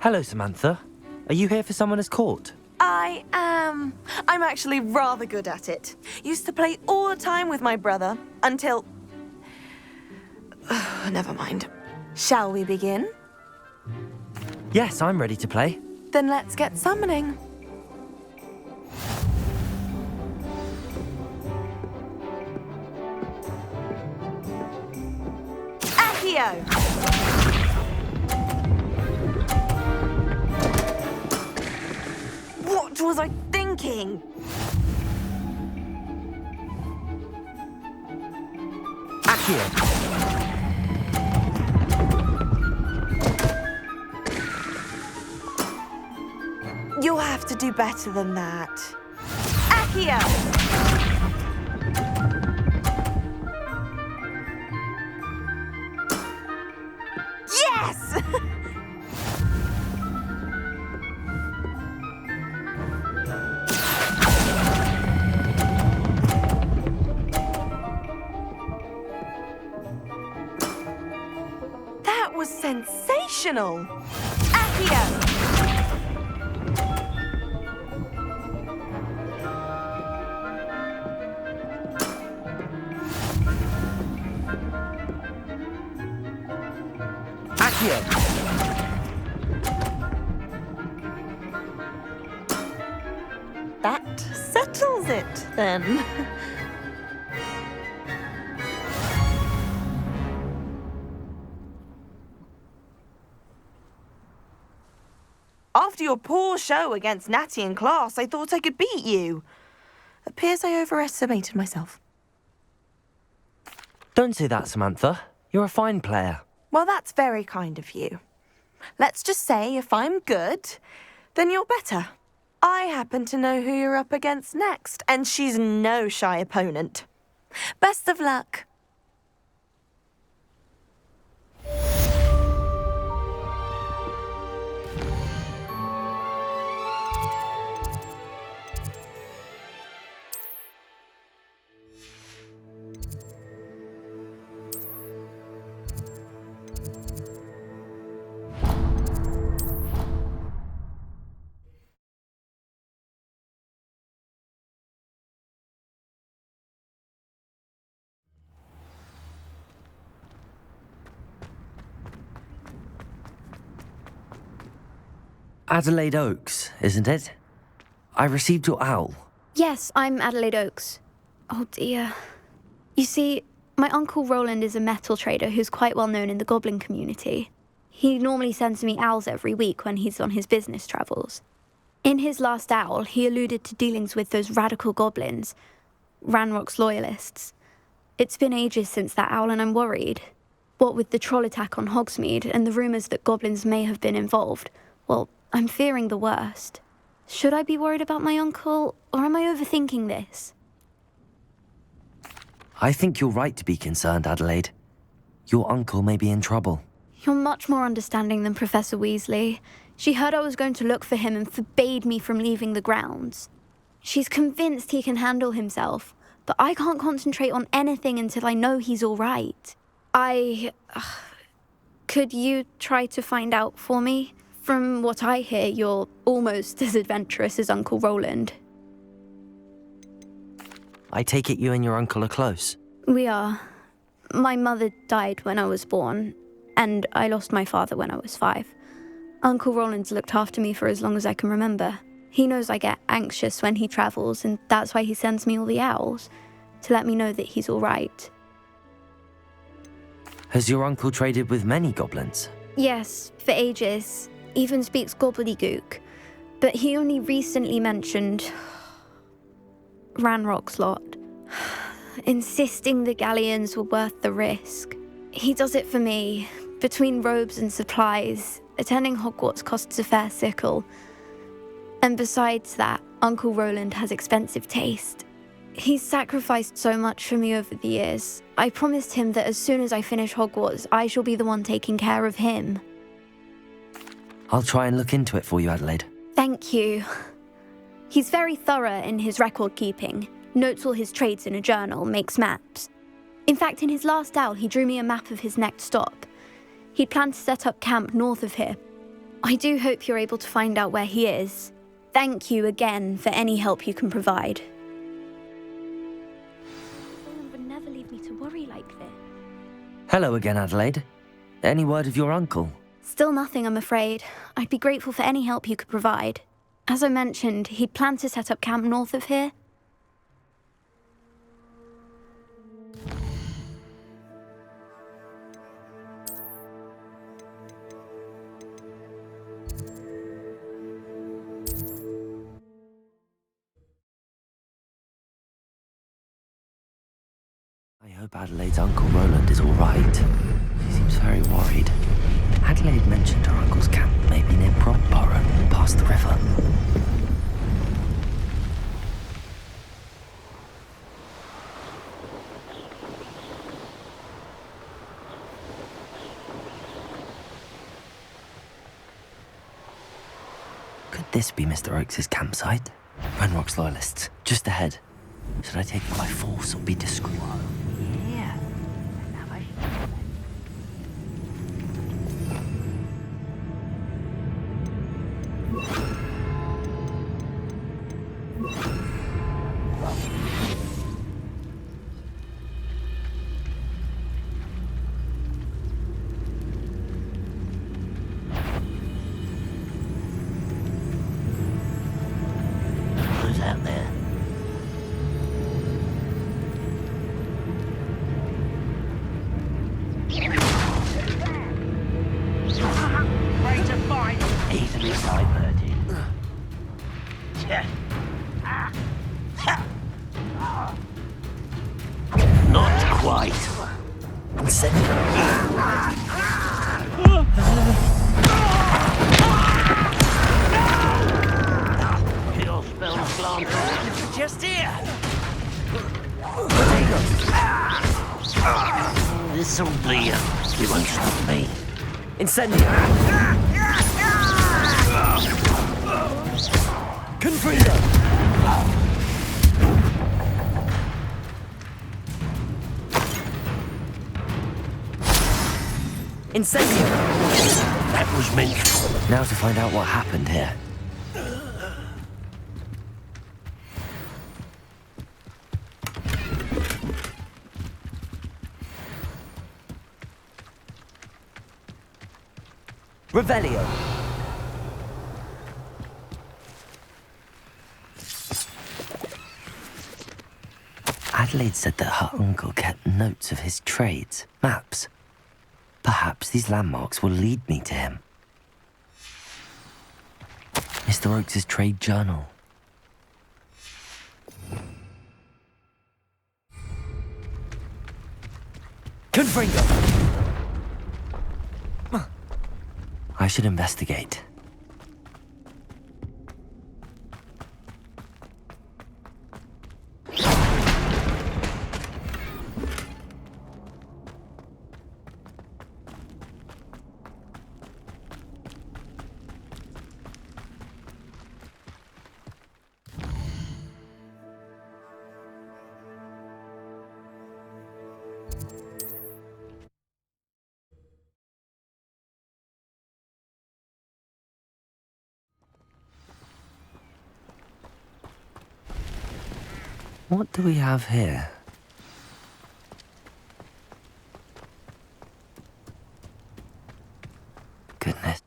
Hello, Samantha. Are you here for Summoner's Court? I am. I'm actually rather good at it. Used to play all the time with my brother, until... Never mind. Shall we begin? Yes, I'm ready to play. Then let's get summoning. Accio! What was I thinking? Accio! You'll have to do better than that. Accio! Yes! That was sensational! Accio! That settles it, then. After your poor show against Natty in class, I thought I could beat you. Appears I overestimated myself. Don't say that, Samantha. You're a fine player. Well, that's very kind of you. Let's just say if I'm good, then you're better. I happen to know who you're up against next, and she's no shy opponent. Best of luck. Adelaide Oakes, isn't it? I received your owl. Yes, I'm Adelaide Oakes. Oh dear. You see, my uncle Rowland is a metal trader who's quite well known in the goblin community. He normally sends me owls every week when he's on his business travels. In his last owl, he alluded to dealings with those radical goblins, Ranrok's loyalists. It's been ages since that owl and I'm worried. What with the troll attack on Hogsmeade and the rumours that goblins may have been involved, well, I'm fearing the worst. Should I be worried about my uncle, or am I overthinking this? I think you're right to be concerned, Adelaide. Your uncle may be in trouble. You're much more understanding than Professor Weasley. She heard I was going to look for him and forbade me from leaving the grounds. She's convinced he can handle himself, but I can't concentrate on anything until I know he's all right. Could you try to find out for me? From what I hear, you're almost as adventurous as Uncle Rowland. I take it you and your uncle are close. We are. My mother died when I was born, and I lost my father when I was 5. Uncle Rowland's looked after me for as long as I can remember. He knows I get anxious when he travels, and that's why he sends me all the owls, to let me know that he's all right. Has your uncle traded with many goblins? Yes, for ages. Even speaks gobbledygook. But he only recently mentioned Ranrock's lot, insisting the galleons were worth the risk. He does it for me. Between robes and supplies, attending Hogwarts costs a fair sickle. And besides that, Uncle Rowland has expensive taste. He's sacrificed so much for me over the years. I promised him that as soon as I finish Hogwarts, I shall be the one taking care of him. I'll try and look into it for you, Adelaide. Thank you. He's very thorough in his record keeping, notes all his trades in a journal, makes maps. In fact, in his last owl, he drew me a map of his next stop. He'd planned to set up camp north of here. I do hope you're able to find out where he is. Thank you again for any help you can provide. Roland would never leave me to worry like this. Hello again, Adelaide. Any word of your uncle? Still nothing, I'm afraid. I'd be grateful for any help you could provide. As I mentioned, he'd planned to set up camp north of here. I hope Adelaide's Uncle Rowland is all right. She seems very worried. Adelaide mentioned her uncle's camp may be near Broadborough, past the river. Could this be Mr. Oakes' campsite? Ranrock's loyalists, just ahead. Should I take them by force or be discreet? Yeah. Who's out there? Ready to fight? Easily diverted. Not quite. Your spell slant. Just here. This'll be you won't stop me. Incendio. Confringo! Incendio. That was meant. Now to find out what happened here. Revelio. Adelaide said that her uncle kept notes of his trades, maps. Perhaps these landmarks will lead me to him. Mr. Oakes' trade journal. Confringo. I should investigate. What do we have here? Goodness.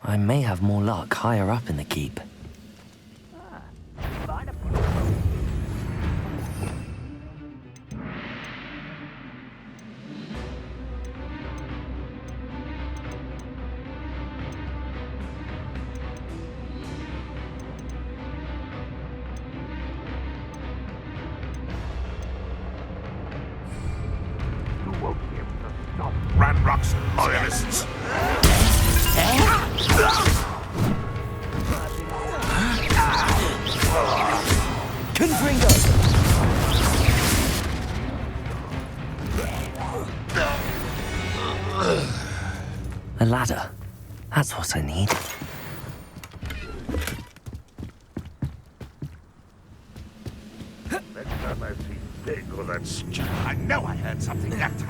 I may have more luck higher up in the keep. Ranrock's loyalists. Confringo. A ladder. That's what I need. Next time I see big or that I know I heard something that time.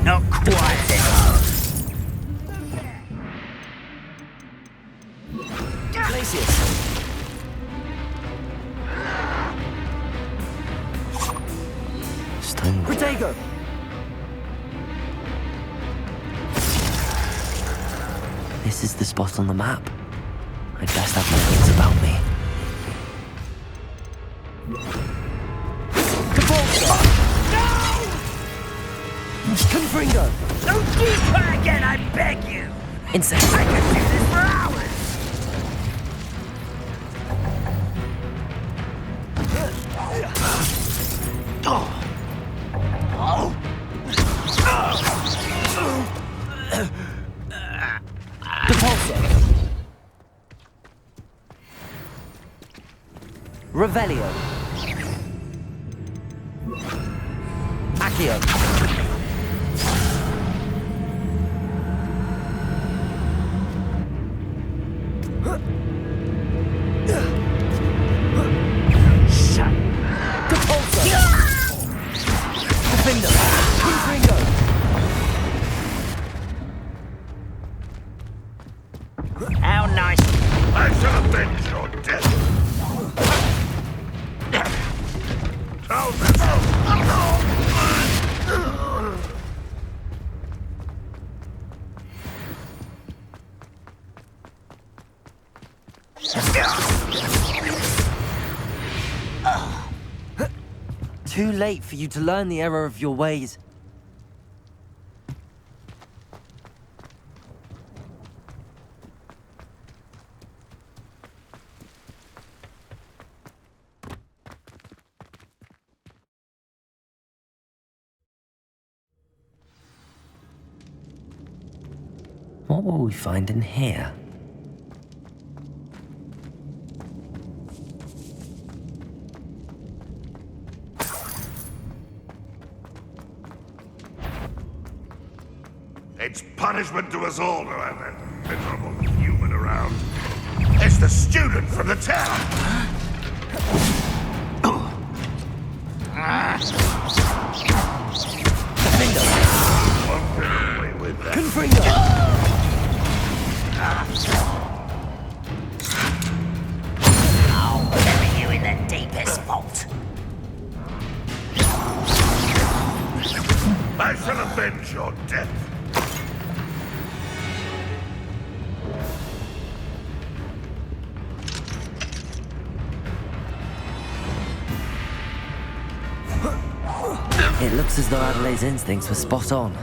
Not quite enough. Glacius. Stone. Protego. This is the spot on the map. I'd best have my wits about me. Confringo! Don't do her again, I beg you! Insane. I could do this for hours! Revelio. Accio. How nice. I shall avenge your death. Too late for you to learn the error of your ways. What will we find in here? It's punishment to us all to have that miserable human around. It's the student from the town. Won't get away with that. I'll bury you in the deepest vault. I shall avenge your death. It looks as though Adelaide's instincts were spot on.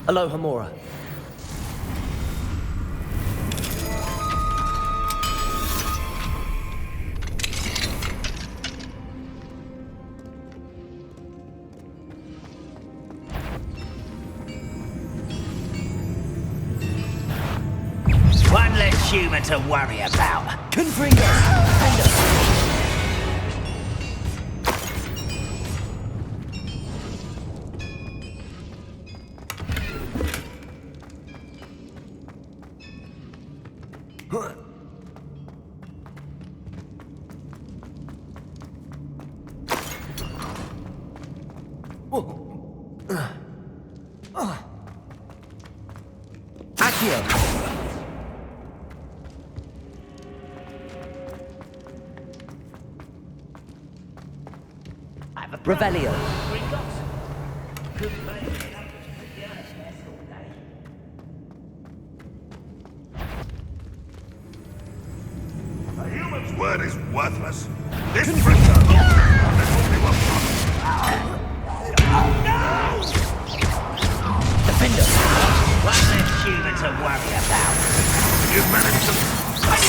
Aloha Mora. One less human to worry about. Confringo! Accio! Revelio. A human's word is worthless. This brings us. This will be a problem. Defender. One less human to worry about. You've managed to. That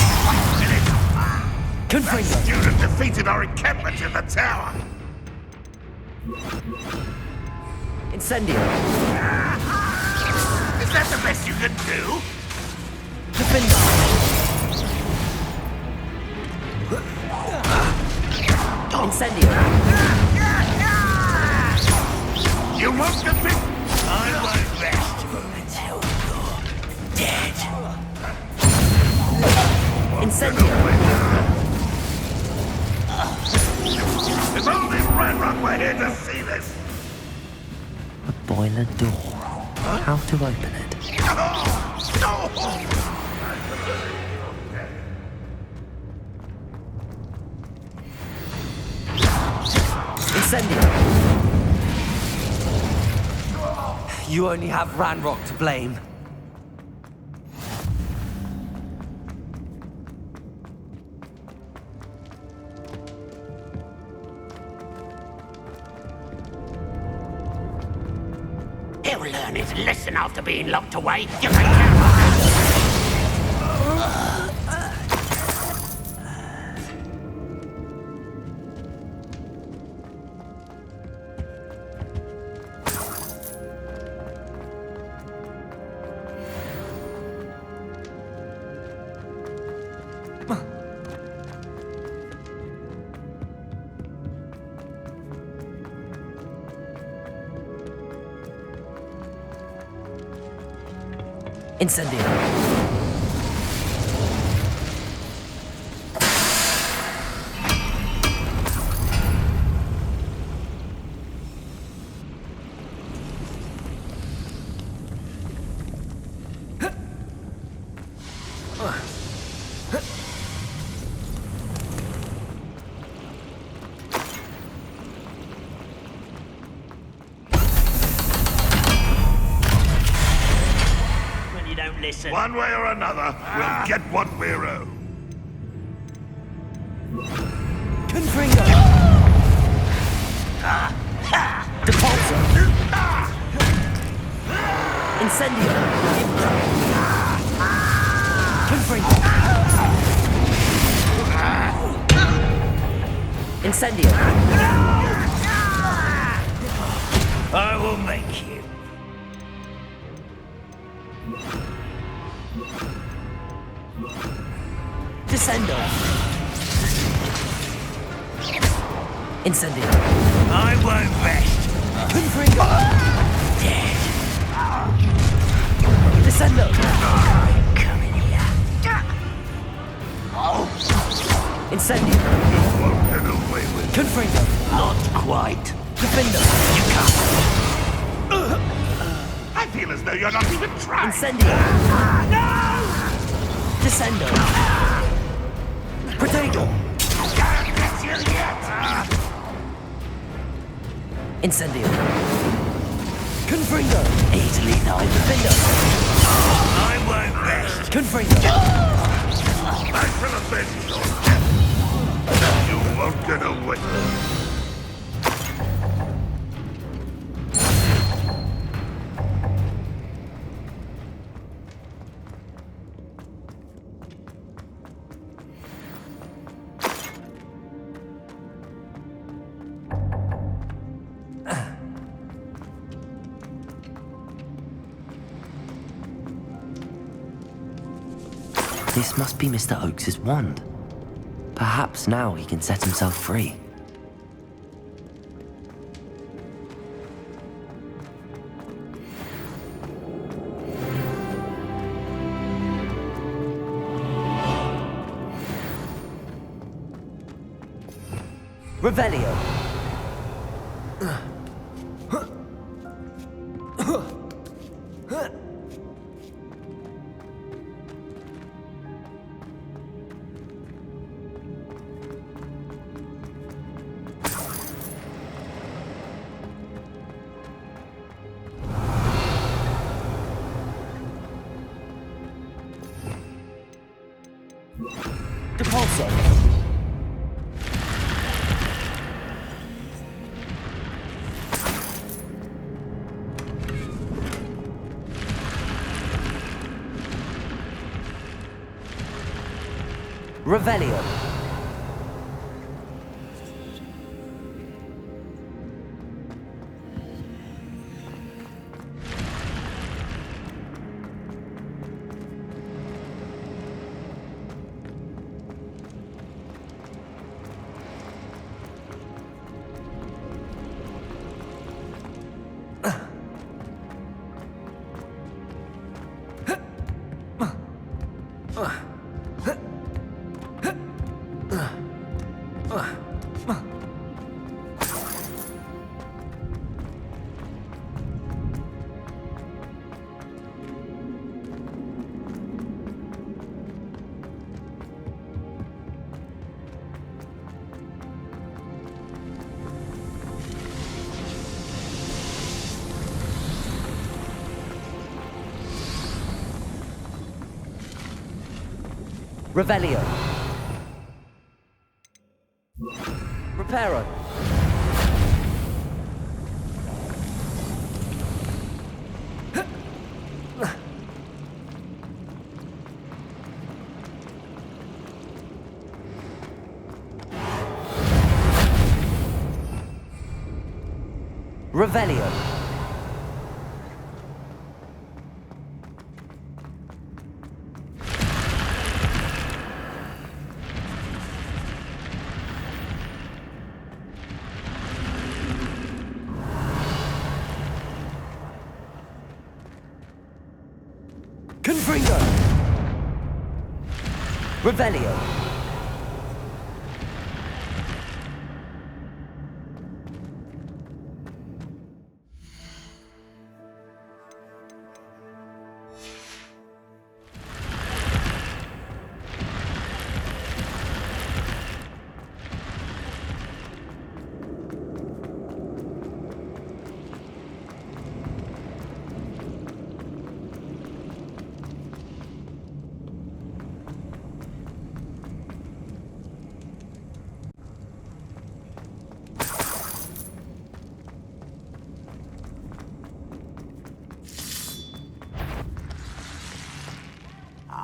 Confringo. student defeated our encampment in the tower. Incendio. Is that the best you can do? Defender. Incendio. You won't defeat. I won't rest until you're dead. Incendio. If only Ranrok were here to see this. Circular door. How to open it? Incendio! You only have Ranrok to blame. He'll learn his lesson after being locked away. You can Incendio! listen. One way or another, we'll get what we're owed. Confringo! Depulsor! Incendio! Confringo! Incendio! I will make you. Descendo! Incendio! I won't rest. Confringo! Dead. Descendo! Come in here. Incendio! You won't get away with it. Confringo! Not quite. Defendo! You can't. I feel as though you're not even trying. Incendio! Descendo! Protego! Can't get you yet. Incendio! Confringo! Easily done. Defendo! I won't rest. Confringo! I shall avenge your death. You won't get away. This must be Mr. Oakes' wand. Perhaps now he can set himself free. Revelio! Depulsor! Revelio! Revelio. Reparo. Revelio. Confringo. Revelio.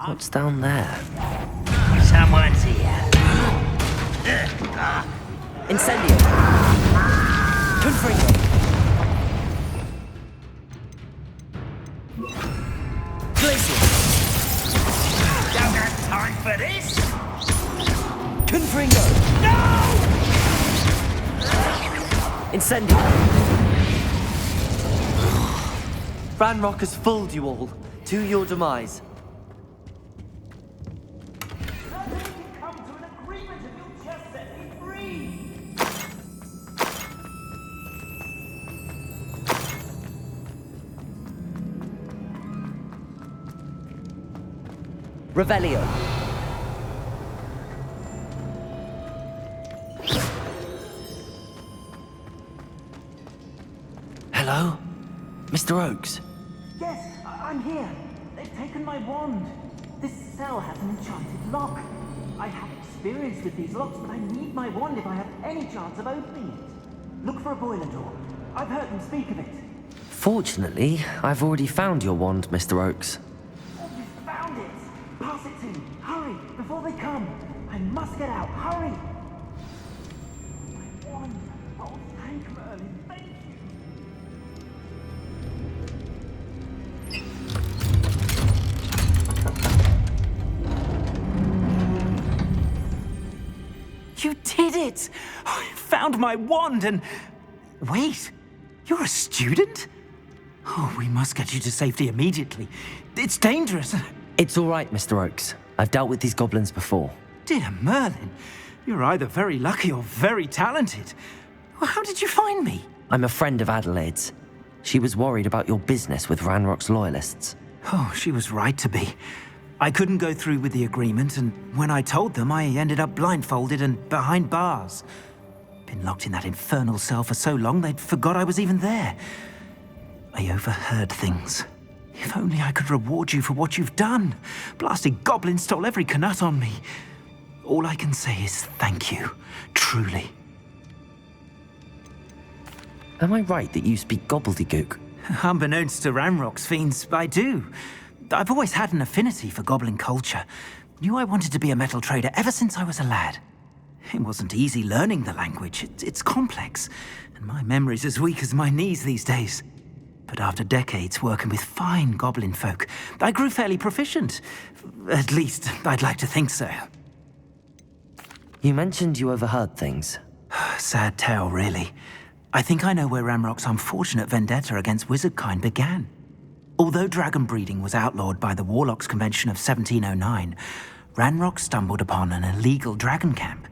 What's down there? Someone's here. Incendio. Confringo. Glacier. Don't have time for this. Confringo. No! Incendio. Ranrok has fooled you all. To your demise. Come to an agreement if you'll just set me free. Revelio. Hello? Mr. Oakes? Yes, I'm here. They've taken my wand. This cell has an enchanted lock. I have experience with these locks, but I need my wand if I have any chance of opening it. Look for a boiler door. I've heard them speak of it. Fortunately, I've already found your wand, Mr. Oakes. Oh, you found it! Pass it to me. Hurry, before they come. I must get out. Hurry! My wand. Oh, thank Merlin. Thank you. You did it! I found my wand and... Wait, you're a student? Oh, we must get you to safety immediately. It's dangerous. It's all right, Mr. Oakes. I've dealt with these goblins before. Dear Merlin, you're either very lucky or very talented. Well, how did you find me? I'm a friend of Adelaide's. She was worried about your business with Ranrock's loyalists. Oh, she was right to be. I couldn't go through with the agreement, and when I told them, I ended up blindfolded and behind bars. Been locked in that infernal cell for so long, they'd forgot I was even there. I overheard things. If only I could reward you for what you've done. Blasted goblins stole every Knut on me. All I can say is thank you, truly. Am I right that you speak gobbledygook? Unbeknownst to Ranrock's fiends, I do. I've always had an affinity for goblin culture. Knew I wanted to be a metal trader ever since I was a lad. It wasn't easy learning the language. It's complex, and my memory's as weak as my knees these days. But after decades working with fine goblin folk, I grew fairly proficient. At least, I'd like to think so. You mentioned you overheard things. Sad tale, really. I think I know where Ranrock's unfortunate vendetta against wizardkind began. Although dragon breeding was outlawed by the Warlocks Convention of 1709, Ranrock stumbled upon an illegal dragon camp.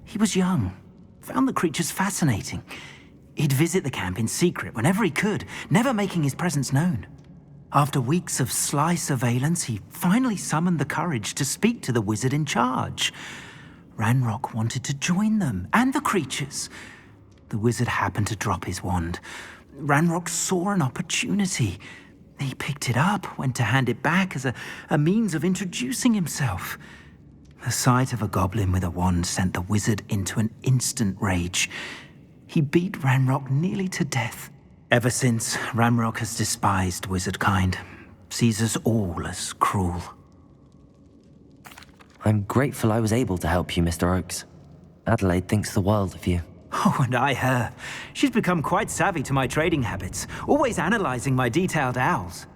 He was young, found the creatures fascinating. He'd visit the camp in secret whenever he could, never making his presence known. After weeks of sly surveillance, he finally summoned the courage to speak to the wizard in charge. Ranrock wanted to join them, and the creatures. The wizard happened to drop his wand. Ranrock saw an opportunity. He picked it up, went to hand it back as a means of introducing himself. The sight of a goblin with a wand sent the wizard into an instant rage. He beat Ranrok nearly to death. Ever since, Ranrok has despised wizard kind, sees us all as cruel. I'm grateful I was able to help you, Mr. Oakes. Adelaide thinks the world of you. Oh, and I her. She's become quite savvy to my trading habits, always analyzing my detailed owls.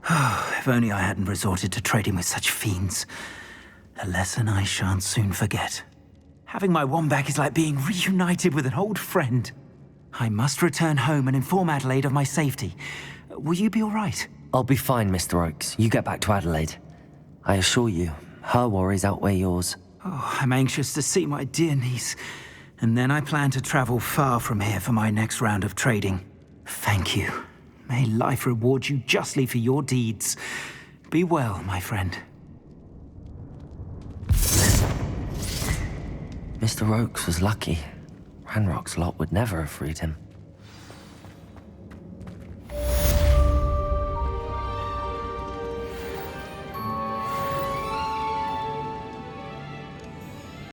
If only I hadn't resorted to trading with such fiends. A lesson I shan't soon forget. Having my wand back is like being reunited with an old friend. I must return home and inform Adelaide of my safety. Will you be all right? I'll be fine, Mr. Oakes. You get back to Adelaide. I assure you, her worries outweigh yours. Oh, I'm anxious to see my dear niece. And then I plan to travel far from here for my next round of trading. Thank you. May life reward you justly for your deeds. Be well, my friend. Mr. Oakes was lucky. Ranrock's lot would never have freed him.